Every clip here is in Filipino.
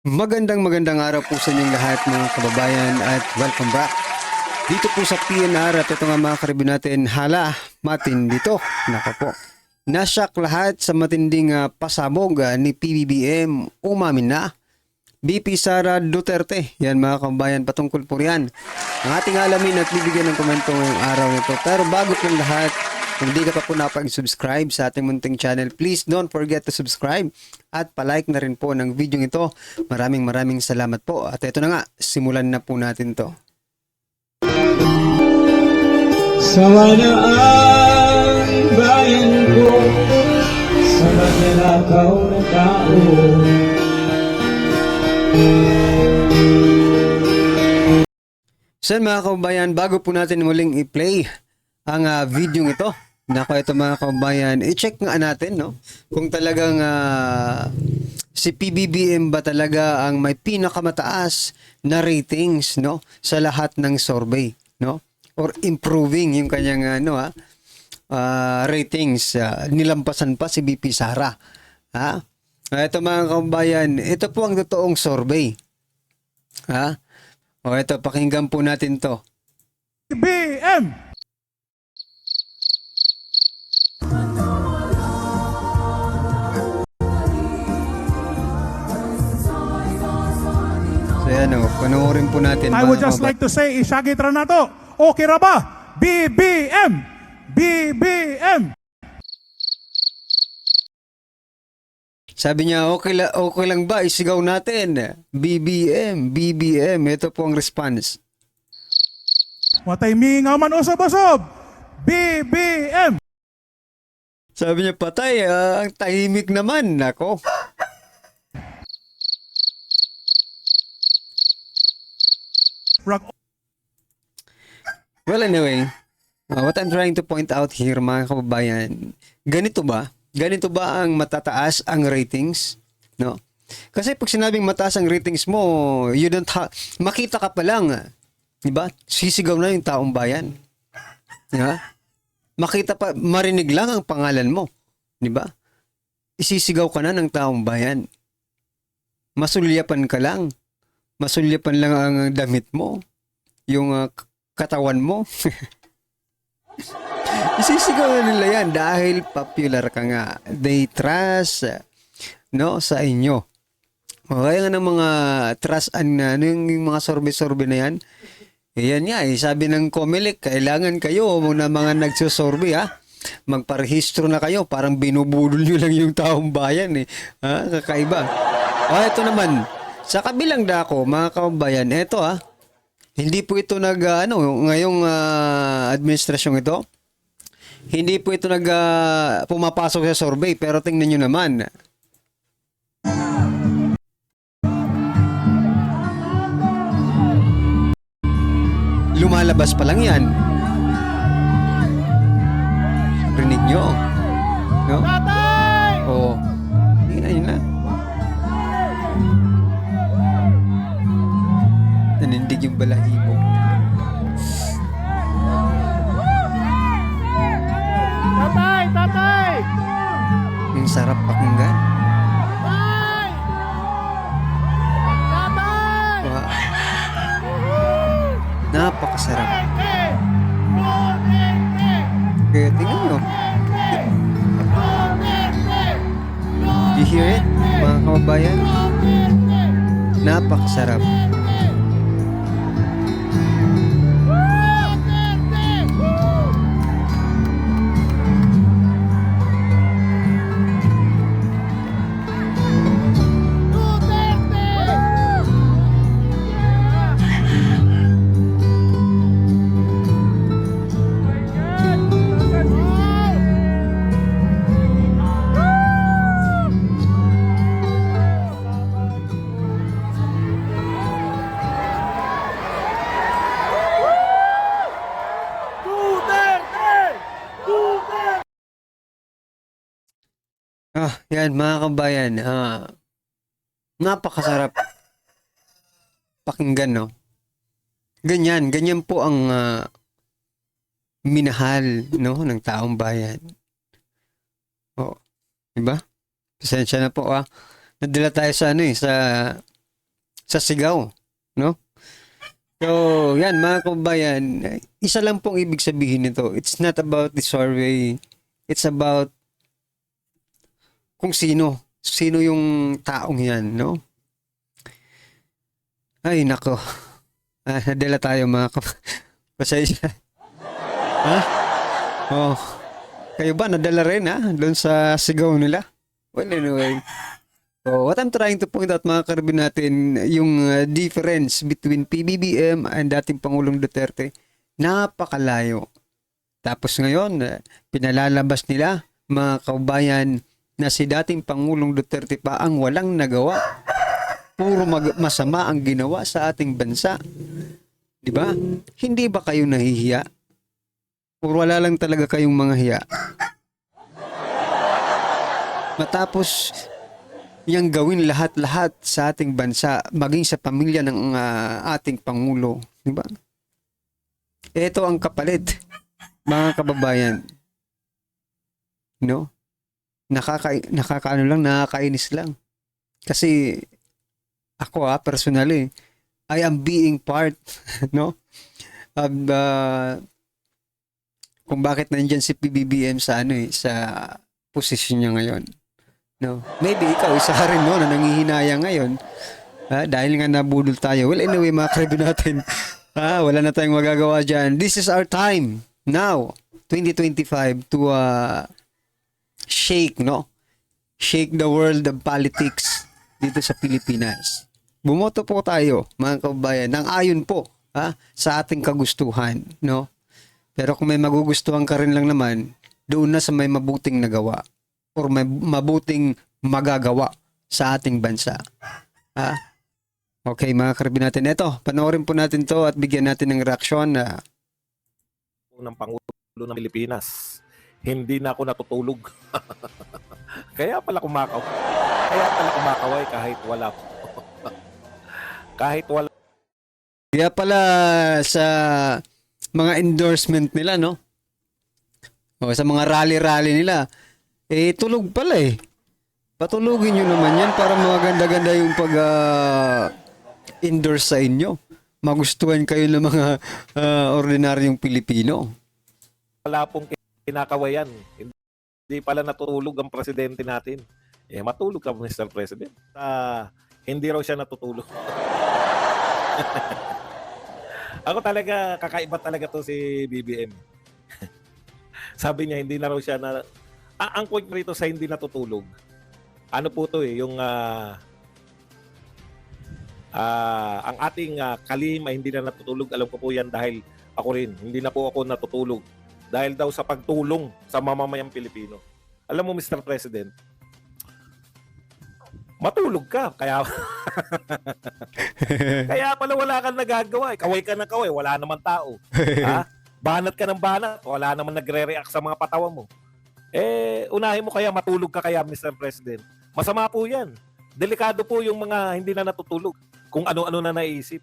Magandang araw po sa inyong lahat mga kababayan at welcome back dito po sa PNR at ito nga mga karibin natin, hala, matindi to. Nako po. Nasyak lahat sa matinding pasabog ni PBBM, umamin na. BP Sara Duterte, yan mga kababayan, patungkol po yan. Ang ating alamin at bibigyan ng komento ngayong araw nito. Pero bago po lahat, kung hindi ka pa po napag-subscribe sa ating munting channel, please don't forget to subscribe at palike na rin po ng video ito. Maraming salamat po. At ito na nga, simulan na po natin to. Sawa na ang bayan ko sa magnanakaw na tao. So mga kababayan, bago po natin muling i-play ang video ito, nako ito mga kababayan, i-check nga natin no kung talagang si PBBM ba talaga ang may pinakamataas na ratings no sa lahat ng survey no, or improving yung kanyang ratings, nilampasan pa si BP Sara. Ito mga kababayan, ito po ang totoong survey. O ito, pakinggan po natin to. BM. So yan o, panoorin po natin. I would just like to say, isagitra na to. Okay ra ba? BBM. BBM. Sabi niya, okay lang ba? Isigaw natin. BBM, BBM. Ito po ang response. Watay mingaw man usob-usob. BBM. Sabi niya, patay. Ang tahimik naman. Nako. Rock. Well, anyway, what I'm trying to point out here, mga kababayan, ganito ba? Ganito ba ang matataas ang ratings? No? Kasi pag sinabing mataas ang ratings mo, you don't makita ka pa lang, di ba? Sisigaw na yung taong bayan. Makita pa, marinig lang ang pangalan mo, di ba? Isisigaw ka na ng taong bayan. Masulyapan ka lang. Masulyapan lang ang damit mo, yung katawan mo. Isisigaw na nila yan dahil popular ka nga. They trust no, sa inyo. Kaya nga ng mga trust yung mga sorbe-sorbe na yan. Yan nga, sabi ng Comelec, kailangan kayo na mga nagsusorbe magparehistro na kayo, parang binubudol nyo lang yung taong bayan kakaiba. Ito naman, sa kabilang dako, mga kababayan, ito hindi po ito ngayong administrasyong ito, hindi po ito pumapasok sa survey, pero tingnan nyo naman. Lumalabas pa lang yan. Rinig nyo. No? Oo. Yun na. Nanindig yung balahibo. Tatay! Yung sarap pakinggan. Wow. Napakasarap. Kaya tingnan nyo. You hear it, mga kababayan? Napakasarap. Yan mga kabayan, napakasarap pakinggan, no? Ganyan po ang minahal, no, ng taong bayan. Diba? Pasensya na po Nadala tayo sa sa sa sigaw, no? So, yan mga kababayan, isa lang pong ibig sabihin nito. It's not about the survey. It's about kung sino yung taong yan, no? Ay, nako. Nadala tayo mga pasensya. Ha? Oh. Kayo ba nadala rin doon sa sigaw nila? Well, anyway. So, what I'm trying to point out mga karabin natin, yung difference between PBBM and dating Pangulong Duterte, napakalayo. Tapos ngayon, pinalalabas nila mga kababayan na si dating Pangulong Duterte pa ang walang nagawa. Puro masama ang ginawa sa ating bansa. Di ba? Hindi ba kayo nahihiya? Puro wala lang talaga kayong mga hiya. Matapos yang gawin lahat-lahat sa ating bansa, maging sa pamilya ng ating Pangulo. Di ba? Ito ang kapalit, mga kababayan. No? Nakakainis lang. Kasi ako personally, I am being part, no? Of kung bakit nandiyan si PBBM sa sa posisyon niya ngayon. No? Maybe ikaw isa ka rin na nangihinayang ngayon. Dahil nga nabudol tayo. Well, anyway, mga karabin natin, wala na tayong magagawa dyan. This is our time now, 2025, to shake the world of politics dito sa Pilipinas. Bumoto po tayo, mga kababayan, nang ayon po sa ating kagustuhan, no? Pero kung may magugustuhan ka rin lang naman, doon na sa may mabuting nagawa or may mabuting magagawa sa ating bansa. Okay, mga karabin natin. Ito, panoorin po natin to at bigyan natin ng reaksyon na ng Pangulo ng Pilipinas. Hindi na ako natutulog. Kaya pala kumakaway kahit wala po. Kahit wala. Kaya pala sa mga endorsement nila, no? O sa mga rally-rally nila, tulog pala Patulugin nyo naman yan para maganda-ganda yung pag-endorse sa inyo. Magustuhan kayo ng mga ordinaryong Pilipino. Wala pong kinakawayan. Hindi pala natutulog ang presidente natin. Matulog ka, Mr. President. Hindi raw siya natutulog. Ako talaga, kakaiba talaga to si BBM. Sabi niya, hindi na raw siya na... ang point rito sa hindi natutulog, ano po to yung... ang ating kalihim ay hindi na natutulog. Alam ko po yan dahil ako rin. Hindi na po ako natutulog. Dahil daw sa pagtulong sa mamamayang Pilipino. Alam mo, Mr. President, matulog ka. Kaya pala wala kang nagagawa. Kaway ka na kaway. Wala naman tao. Banat ka ng banat. Wala naman nagre-react sa mga patawa mo. Unahin mo kaya matulog ka kaya, Mr. President. Masama po yan. Delikado po yung mga hindi na natutulog. Kung ano-ano na naisip.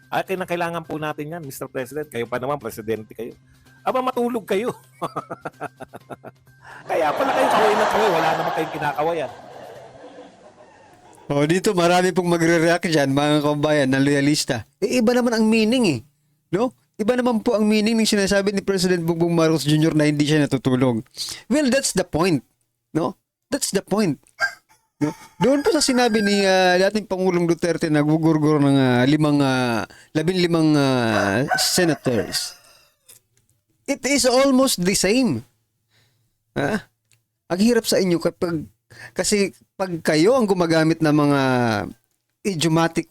Kailangan po natin yan, Mr. President. Kayo pa naman, presidente kayo. Matulog kayo. Kaya pala kayo kaway na kaway. Wala naman kayong kinakawayan. Dito marami pong magre-react dyan, mga kababayan, na loyalista. Iba naman ang meaning no? Iba naman po ang meaning ng sinasabi ni President Bongbong Marcos Jr. na hindi siya natutulog. Well, that's the point. No? That's the point. No? Doon po sa sinabi ni dating Pangulong Duterte na gugurgur ng 15 senators. It is almost the same. Ang hirap sa inyo kasi pag kayo ang gumagamit ng mga idiomatic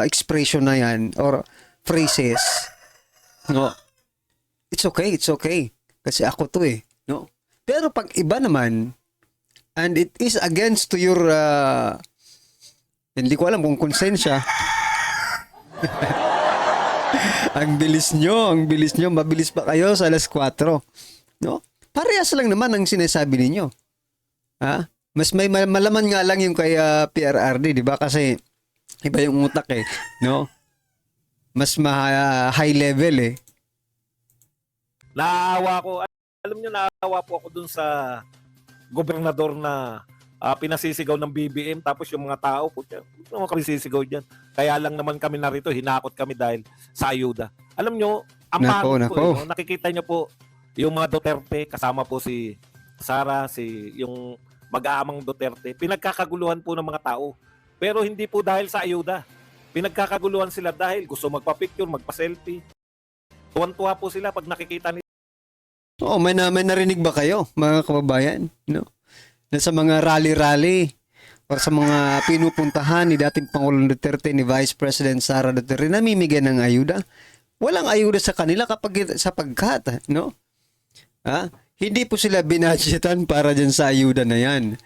expression na yan or phrases, no? It's okay. Kasi ako to no? Pero pag iba naman, and it is against to your hindi ko alam kung konsensya. ang bilis nyo, mabilis pa kayo sa alas 4. No? Parehas lang naman ang sinasabi ninyo. Mas may malaman nga lang yung kay PRRD, di ba? Kasi iba yung utak no? Mas high level Naawa ko. Alam niyo, naawa po ako dun sa gobernador na pinasisigaw ng BBM, tapos yung mga tao, putya, ano naman kami sisigaw dyan? Kaya lang naman kami narito, hinakot kami dahil sa ayuda. Alam nyo, ang Nako, pangit nako. po, no? Nakikita nyo po yung mga Duterte, kasama po si Sara, yung mag-aamang Duterte, pinagkakaguluhan po ng mga tao. Pero hindi po dahil sa ayuda. Pinagkakaguluhan sila dahil gusto magpa-picture, magpa-selfie. Tuwan-tuwa po sila pag nakikita nila. Oo, may narinig ba kayo, mga kababayan? No? Na sa mga rally-rally o sa mga pinupuntahan ni dating Pangulong Duterte, ni Vice President Sara Duterte, namimigay ng ayuda. Walang ayuda sa kanila sapagkat, no? Hindi po sila binadgetan para dyan sa ayuda na yan.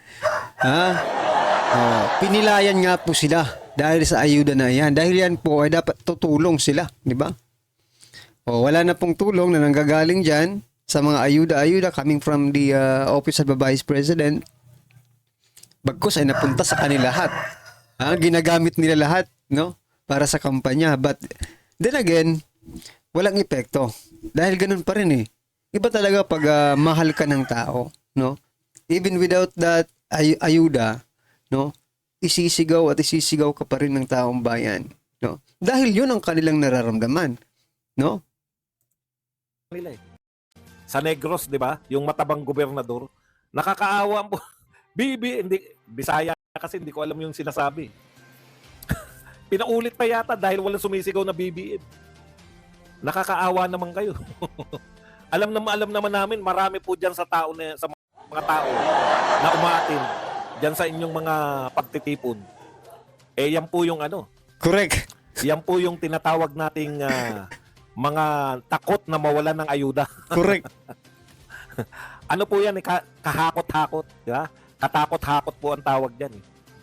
Pinilayan nga po sila dahil sa ayuda na yan. Dahil yan po ay dapat tutulong sila, di ba? Wala na pong tulong na nanggagaling dyan sa mga ayuda-ayuda coming from the Office of the Vice President. Bagkus ay napunta sa kanila lahat. Ginagamit nila lahat, no? Para sa kampanya. But then again, walang epekto. Dahil ganun pa rin eh. Iba talaga pag mahal ka ng tao, no? Even without that ayuda, no? Isisigaw ka pa rin ng taong bayan, no? Dahil yun ang kanilang nararamdaman, no? Nila eh. Sa Negros, di ba? Yung matabang gobernador. Nakakaawa po. Bisaya kasi hindi ko alam yung sinasabi. Pinaulit pa yata dahil walang sumisigaw na BBM. Nakakaawa naman kayo. alam naman namin, marami po dyan sa mga tao na umaatin dyan sa inyong mga pagtitipon. Yan po yung Correct. yan po yung tinatawag nating mga takot na mawalan ng ayuda. Correct. Ano po yan? Kahakot-hakot. Di ba? Katakot-hakot po ang tawag dyan.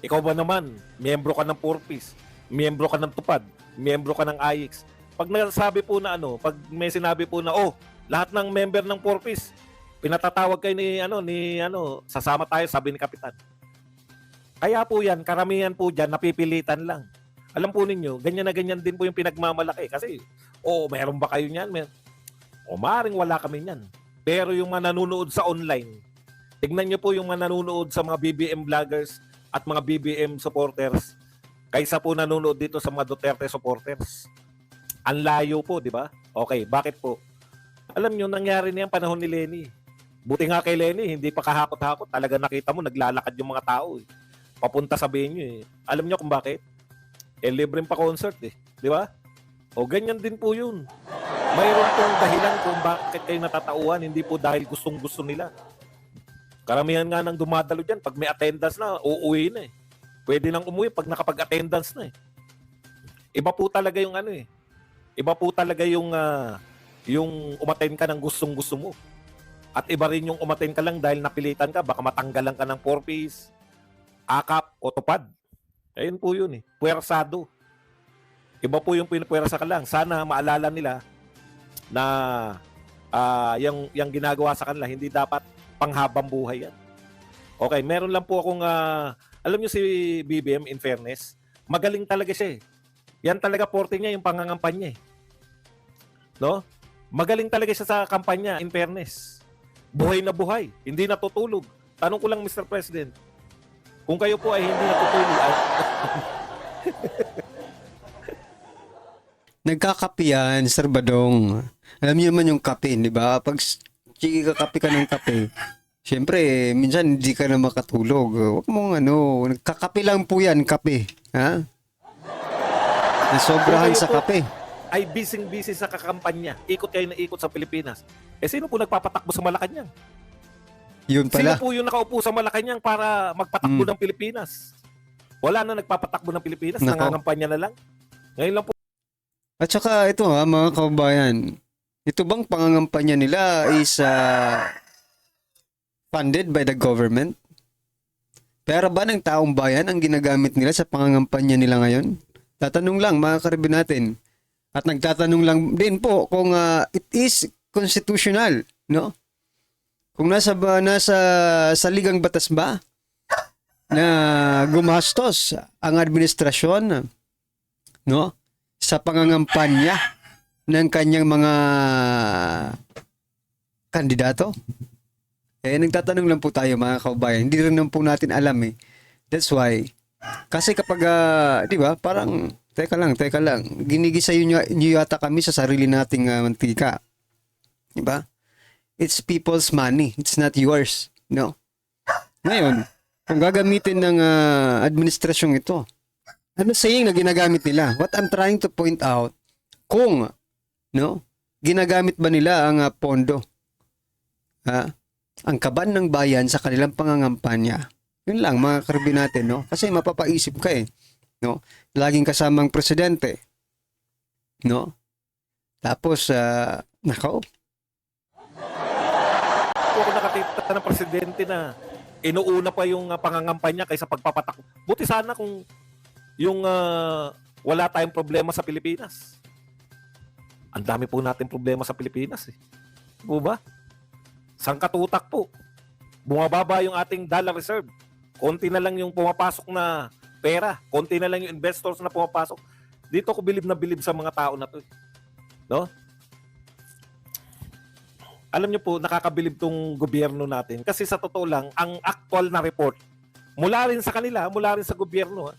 Ikaw ba naman, miyembro ka ng Purpose, miyembro ka ng Tupad, miyembro ka ng AIX. Pag nasabi po na pag may sinabi po na, lahat ng member ng Purpose, pinatatawag kayo sasama tayo, sabi ni Kapitan. Kaya po yan, karamihan po dyan, napipilitan lang. Alam po ninyo, ganyan na ganyan din po yung pinagmamalaki. Kasi, meron ba kayo niyan? Maring wala kami niyan. Pero yung mga nanonood sa online, tignan nyo po yung mga nanonood sa mga BBM vloggers at mga BBM supporters kaysa po nanonood dito sa mga Duterte supporters. Ang layo po, di ba? Okay, bakit po? Alam nyo, nangyari na yan panahon ni Lenny. Buti nga kay Lenny, hindi pa kahakot-hakot. Talaga nakita mo, naglalakad yung mga tao. Papunta sa venue. Alam nyo kung bakit? Libreng pa concert Di ba? Ganyan din po yun. Mayroon pong dahilan kung bakit kayo natatauhan, hindi po dahil gustong-gusto nila. Karamihan nga nang dumadalo dyan, pag may attendance na, uuwi na Pwede nang umuwi pag nakapag-attendance na Iba po talaga yung Iba po talaga yung umattend ka ng gustong-gusto mo. At iba rin yung umattend ka lang dahil napilitan ka, baka matanggalan ka ng Purpose, AKAP o Tupad. Ayun po yun Puwersado. Iba po yung pinupwersa ka lang. Sana maalala nila na yung ginagawa sa kanila, hindi dapat panghabang buhay yan. Okay, meron lang po akong, alam nyo si BBM, in fairness, magaling talaga siya Yan talaga forte niya, yung pangangampanya No? Magaling talaga siya sa kampanya, in fairness. Buhay na buhay, hindi natutulog. Tanong ko lang, Mr. President, kung kayo po ay hindi natutulog, Nagkakape yan, Sir Badong. Alam niyo naman yung kape, di ba? Pag kakape ka ng kape, syempre, minsan hindi ka na makatulog. Huwag mong nagkakape lang po yan, kape. Ha? Nasobrahan sa kape. Ay busy sa kakampanya. Ikot kayo na ikot sa Pilipinas. Sino po nagpapatakbo sa Malacanang? Yun Sino pala. po yung nakaupo sa Malacanang para magpatakbo ng Pilipinas? Wala na nagpapatakbo ng Pilipinas. Nako. Nangangampanya na lang. Ngayon lang po. At saka ito mga kababayan, ito bang pangangampanya nila is funded by the government? Pera ba ng taong bayan ang ginagamit nila sa pangangampanya nila ngayon? Tatanong lang mga karibin natin. At nagtatanong lang din po kung it is constitutional, no? Kung nasa saligang batas ba na gumastos ang administrasyon, no? Sa pangangampanya ng kanyang mga kandidato? Eh, nagtatanong lang po tayo mga kababayan. Hindi rin naman po natin alam eh. That's why. Kasi kapag, di ba, parang, teka lang. Ginigisa nyo yata kami sa sarili nating mantika. Di ba? It's people's money. It's not yours. No? Ngayon, kung gagamitin ng administrasyong ito, ano saying na ginagamit nila? What I'm trying to point out, kung, no, ginagamit ba nila ang pondo, ang kaban ng bayan sa kanilang pangangampanya? Yun lang, mga karbi natin, no? Kasi mapapaisip ka eh, no? Laging kasamang presidente, no? Tapos, nako. Ako nakakita ng presidente na inuuna pa yung pangangampanya kaysa pagpapatak. Buti sana kung yung wala tayong problema sa Pilipinas. Ang dami po natin problema sa Pilipinas eh. Po ba? Sangkatutak po. Bumababa yung ating dollar reserve. Konti na lang yung pumapasok na pera. Konti na lang yung investors na pumapasok. Dito ko bilib na bilib sa mga tao na to. No? Alam niyo po, nakakabilib tong gobyerno natin. Kasi sa totoo lang, ang actual na report, mula rin sa kanila, mula rin sa gobyerno,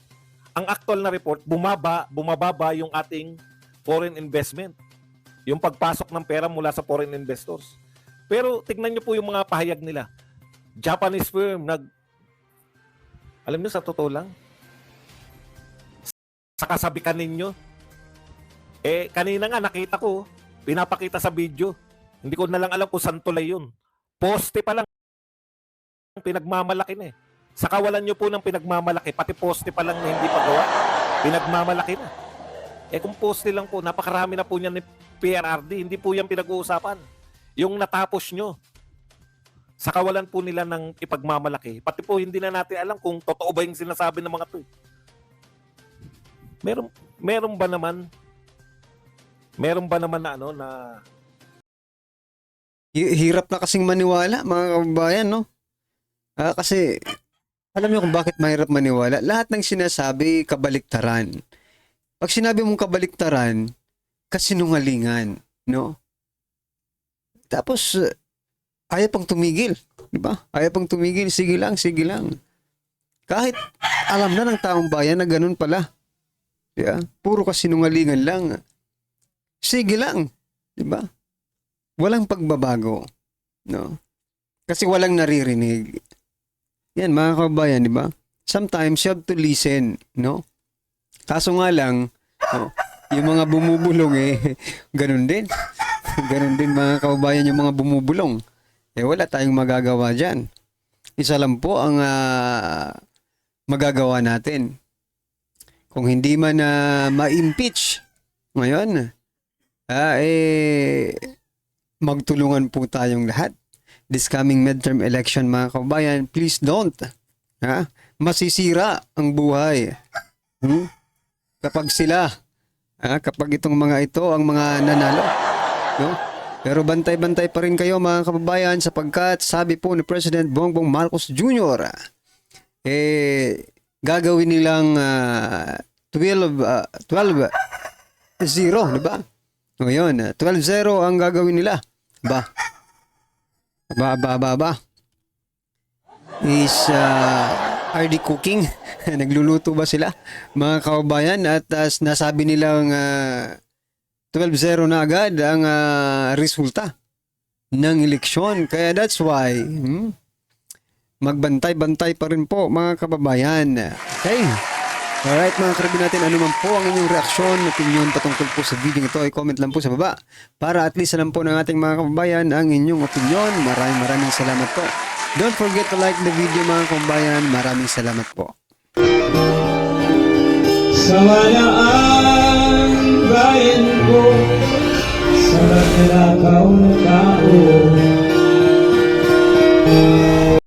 ang actual na report, bumababa yung ating foreign investment. Yung pagpasok ng pera mula sa foreign investors. Pero tignan niyo po yung mga pahayag nila. Japanese firm, alam niyo sa totoo lang, sa kasabikan ninyo, kanina nga nakita ko, pinapakita sa video, hindi ko na lang alam kung saan tulay yun. Poste pa lang, pinagmamalaki na eh. Sa kawalan nyo po ng pinagmamalaki, pati poste pa lang na hindi pa gawa, pinagmamalaki na. Kung poste lang po, napakarami na po niyan ni PRRD, hindi po yan pinag-uusapan. Yung natapos nyo, sa kawalan po nila ng ipagmamalaki, pati po hindi na natin alam kung totoo ba yung sinasabi ng mga to. Meron ba naman na Hirap na kasing maniwala, mga kababayan, no? Kasi, alam niyo kung bakit mahirap maniwala? Lahat ng sinasabi, kabaliktaran. Pag sinabi mong kabaliktaran, kasinungalingan, no? Tapos, ayaw pang tumigil, di ba? Ayaw pang tumigil, sige lang. Kahit alam na ng taong bayan na ganun pala. Yeah? Puro kasinungalingan lang. Sige lang, di ba? Walang pagbabago, no? Kasi walang naririnig. Yan, mga kababayan, di ba? Sometimes you have to listen, no? Kaso nga lang, no, yung mga bumubulong ganun din. Ganun din, mga kababayan, yung mga bumubulong. Wala tayong magagawa dyan. Isa lang po ang magagawa natin. Kung hindi man ma-impeach ngayon, magtulungan po tayong lahat. This coming midterm election, mga kababayan, please don't. Masisira ang buhay. Kapag kapag itong mga ito ang mga nanalo. No? Pero bantay-bantay pa rin kayo, mga kababayan, sapagkat sabi po ni President Bongbong Marcos Jr., gagawin nilang 12-0, di ba? Ngayon, 12-0 ang gagawin nila. Ba? Are they cooking? Nagluluto ba sila, mga kababayan? At nasabi nilang 12-0 na agad ang resulta ng eleksyon. Kaya that's why magbantay-bantay pa rin po, mga kababayan. Okay. Alright, mga karabin natin, ano man po ang inyong reaksyon, opinion patungkol po sa video ito, i-comment lang po sa baba para at least alam po ng ating mga kababayan ang inyong opinion. Maraming salamat po. Don't forget to like the video, mga kababayan. Maraming salamat po. Sawa na ang bayan ko sa magnanakaw na tao.